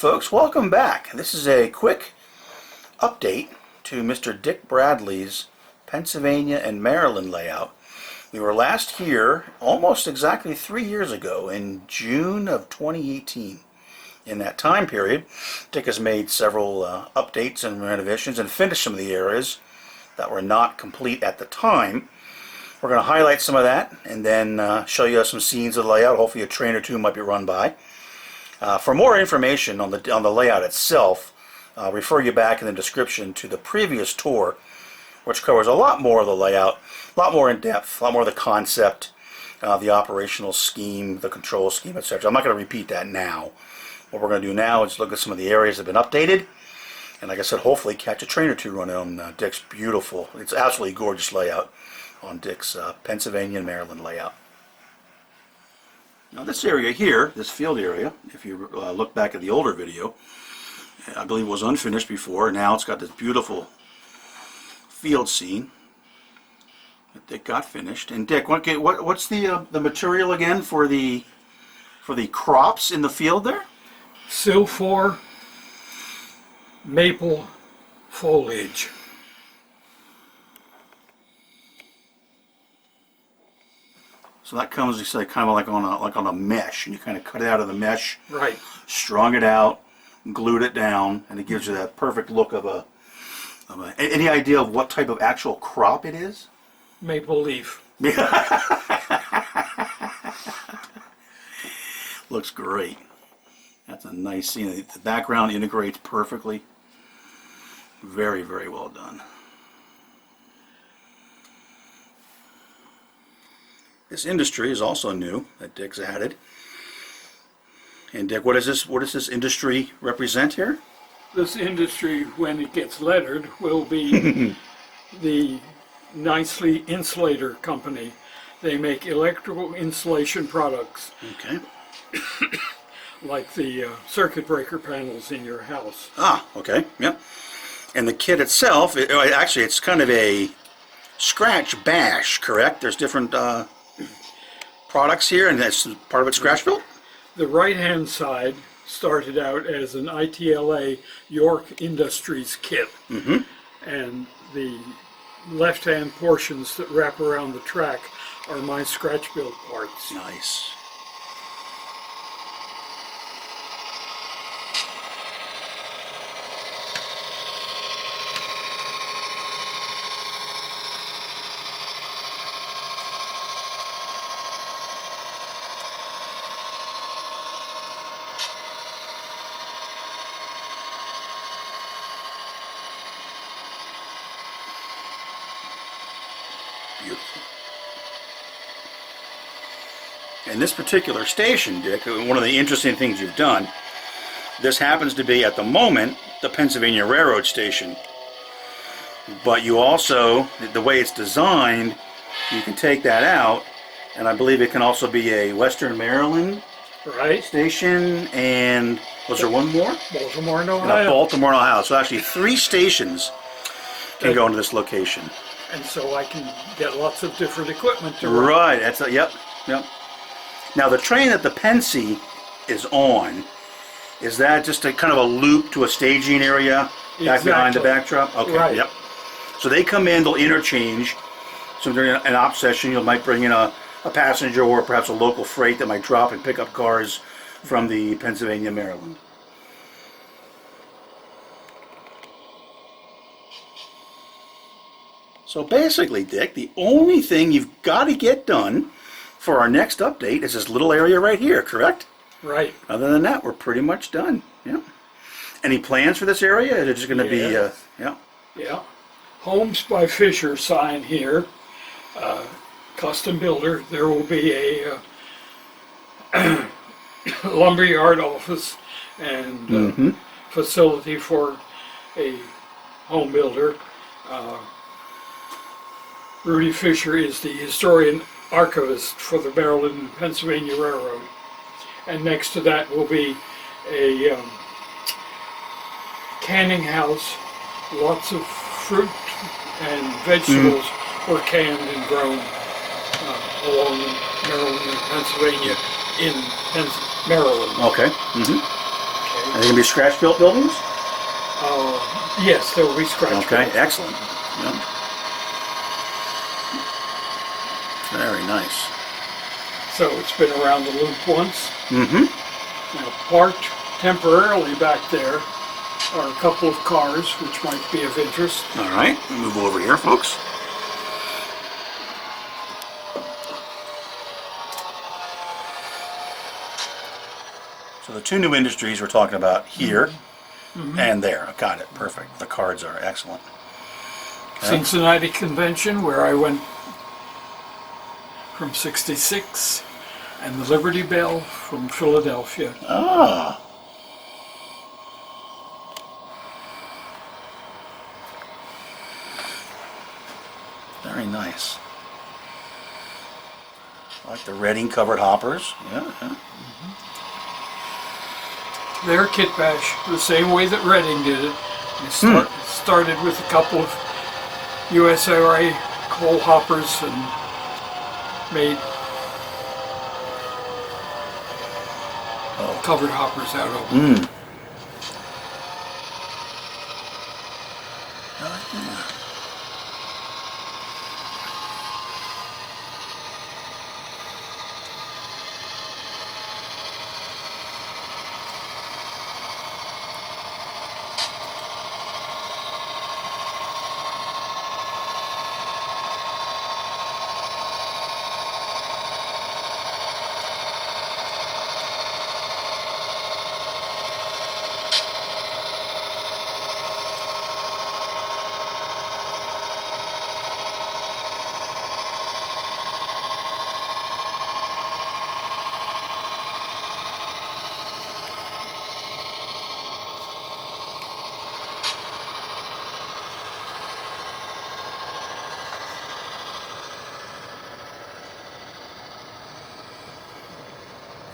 folks, welcome back. This is a quick update to Mr. Dick Bradley's Pennsylvania and Maryland layout. We were last here almost exactly 3 years ago in June of 2018. In that time period, Dick has made several updates and renovations and finished some of the areas that were not complete at the time. We're going to highlight some of that and then show you some scenes of the layout. Hopefully a train or two might be run by. For more information on the layout itself, I'll refer you back in the description to the previous tour, which covers a lot more of the layout, a lot more in depth, a lot more of the concept, the operational scheme, the control scheme, etc. I'm not going to repeat that now. What we're going to do now is look at some of the areas that have been updated, and like I said, hopefully catch a train or two running on Dick's beautiful, it's absolutely gorgeous layout on Dick's Pennsylvania and Maryland layout. Now this area here, this field area, if you look back at the older video, I believe it was unfinished before. Now it's got this beautiful field scene that Dick got finished. And Dick, what's the material again for the crops in the field there? Silphour maple foliage. So that comes, you say, kind of like on a mesh, and you kind of cut it out of the mesh, Right. strung it out, glued it down, and it gives you that perfect look of a. Any idea of what type of actual crop it is? Maple leaf. Looks great. That's a nice scene. The background integrates perfectly. Very, very well done. This industry is also new that Dick's added. And Dick, what does this industry represent here? This industry, when it gets lettered, will be the Nicely Insulator Company. They make electrical insulation products. Okay. Like the circuit breaker panels in your house. Ah, okay. Yep. And the kit itself, actually, it's kind of a scratch bash, correct? There's different products here, and that's part of it scratch built? The right-hand side started out as an ITLA York Industries kit. Mm-hmm. And the left-hand portions that wrap around the track are my scratch-built parts. Nice. Beautiful. And this particular station, Dick, one of the interesting things you've done, this happens to be, at the moment, the Pennsylvania Railroad station. But you also, the way it's designed, you can take that out, and I believe it can also be a Western Maryland station, and was there one more? Baltimore and And Ohio. a Baltimore and Ohio. So actually 3 stations can go into this location. And so I can get lots of different equipment to run. Right, that's a, yep. Now the train that the Pensy is on, is that just a kind of a loop to a staging area back behind the backdrop? Okay, Right. Yep. So they come in, they'll interchange. So during an op session, you might bring in a passenger or perhaps a local freight that might drop and pick up cars from the Pennsylvania, Maryland. So basically, Dick, the only thing you've got to get done for our next update is this little area right here, correct? Right. Other than that, we're pretty much done. Yeah. Any plans for this area? Is it just going to be, yeah? Yeah. Homes by Fisher sign here. Custom builder. There will be a lumberyard office and facility for a home builder. Rudy Fisher is the historian archivist for the Maryland and Pennsylvania Railroad. And next to that will be a canning house. Lots of fruit and vegetables were canned and grown along Maryland and Pennsylvania in Maryland. Okay. Okay. they going to be scratch-built buildings? Yes, there will be scratch. Okay, excellent. Yeah. Very nice. So it's been around the loop once. Mm-hmm. Now, parked temporarily back there are a couple of cars which might be of interest. All right, we'll move over here, folks. So the two new industries we're talking about here and there. Got it. Perfect. The cards are excellent. Okay. Cincinnati Convention, where I went from '66, and the Liberty Bell from Philadelphia. Ah. Very nice. I like the Reading covered hoppers. Yeah. Their kit bash, the same way that Reading did it. They started with a couple of USRA coal hoppers and made covered hoppers out of them.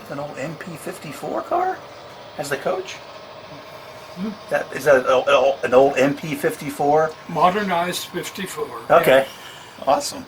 An old MP54 car as the coach? Is that an old MP54? Modernized 54. Okay, awesome.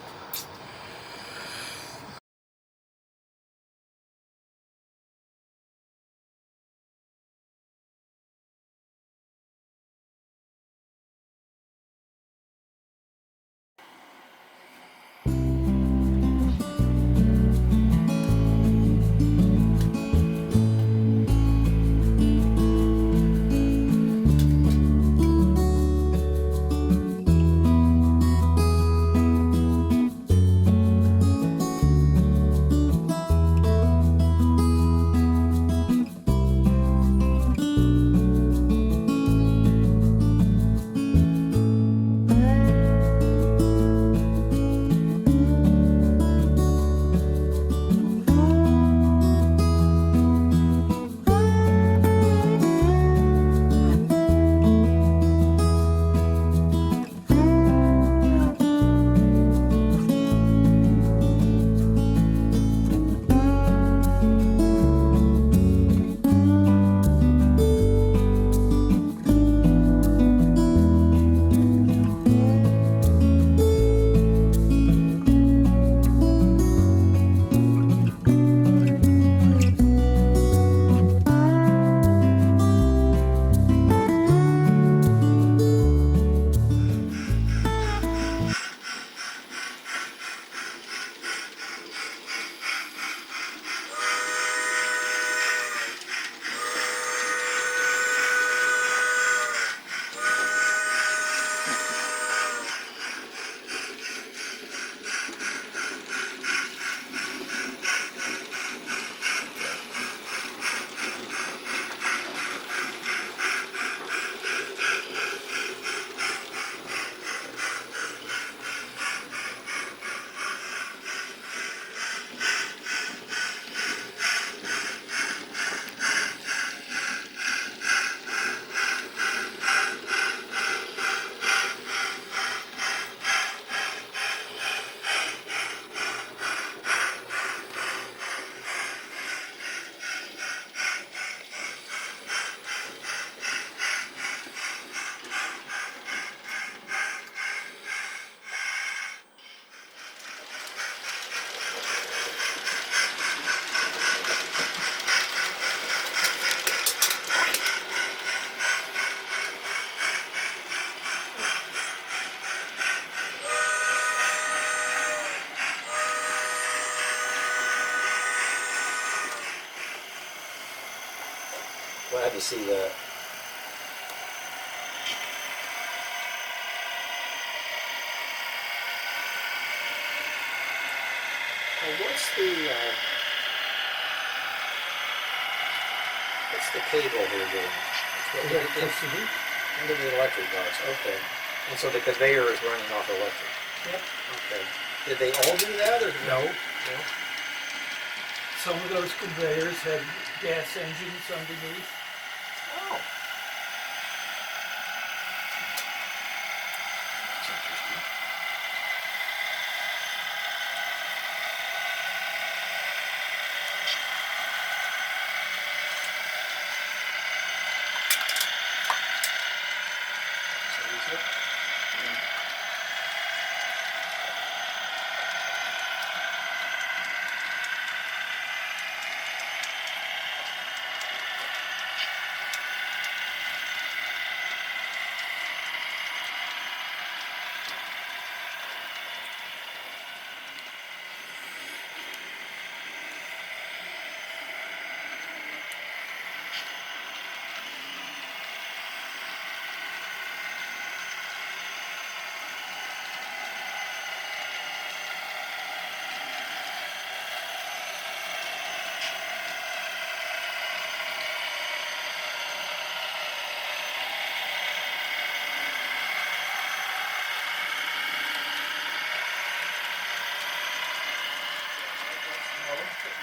me see that. What's the cable here doing? Electricity. Into the electric box, okay. And so the conveyor is running off electric. Yep. Okay. Did they all do that, or No. No. Some of those conveyors had gas engines underneath. Oh. That's interesting. So is it?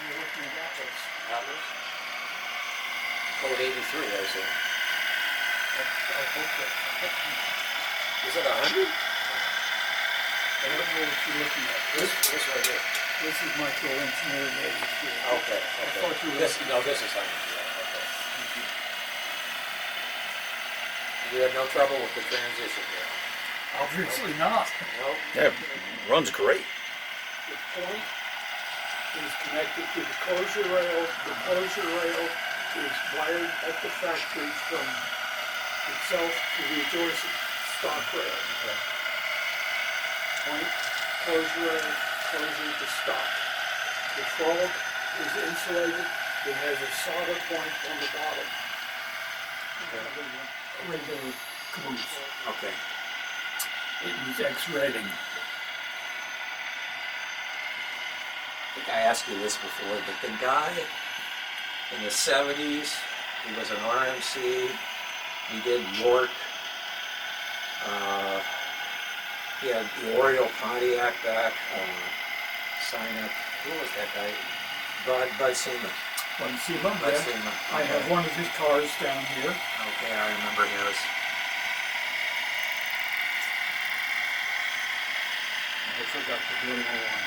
You're looking at Atlas. Atlas? Code 83, I see. I hope that. Is it 100? I don't know what you're looking at. This right here. This is micro-engineering agency. Okay, I thought you were This, looking no, this is 100, yeah, okay. You had no trouble with the transition there? Obviously not. No? Yeah, runs great. The point is connected to the closure rail. The closure rail is wired at the factory from itself to the adjacent stock rail. Point, closure rail, closure to stock. The frog is insulated. It has a solder point on the bottom. Regular caboose. Okay. It was X-rating. I think I asked you this before, but the guy in the 70s, he was an RMC, he did York, he had the Oriole Pontiac back, sign up, who was that guy? Bud Seaman. One Seaman, Bud yeah. Seaman. I have one of his cars down here. Okay, I remember his. I forgot to blow my one.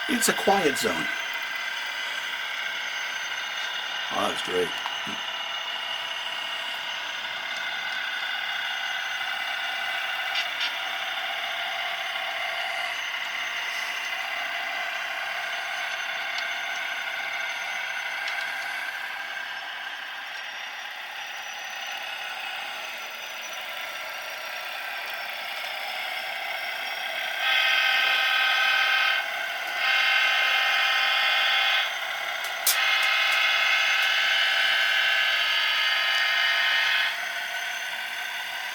It's a quiet zone. Oh, that's great.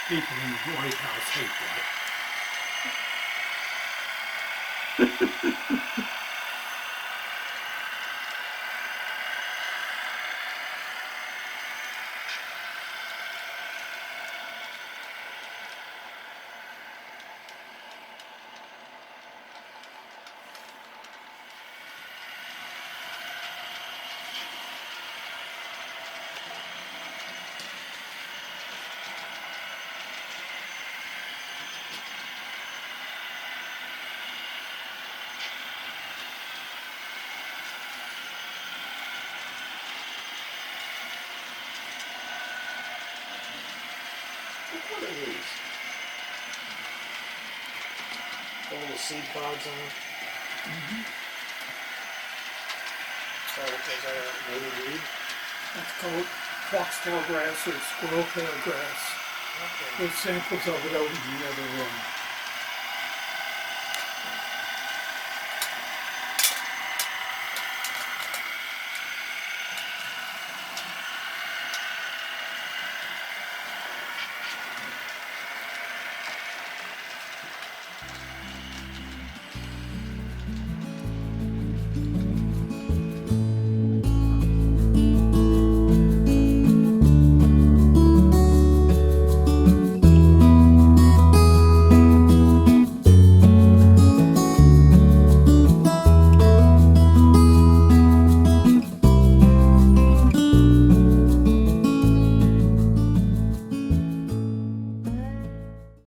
People in the White House hate that. What are these? The little seed pods on it? Mm-hmm. Is that what those are? Maybe weed? That's called foxtail grass or squirrel tail grass. Okay. There's samples of it over in the other room.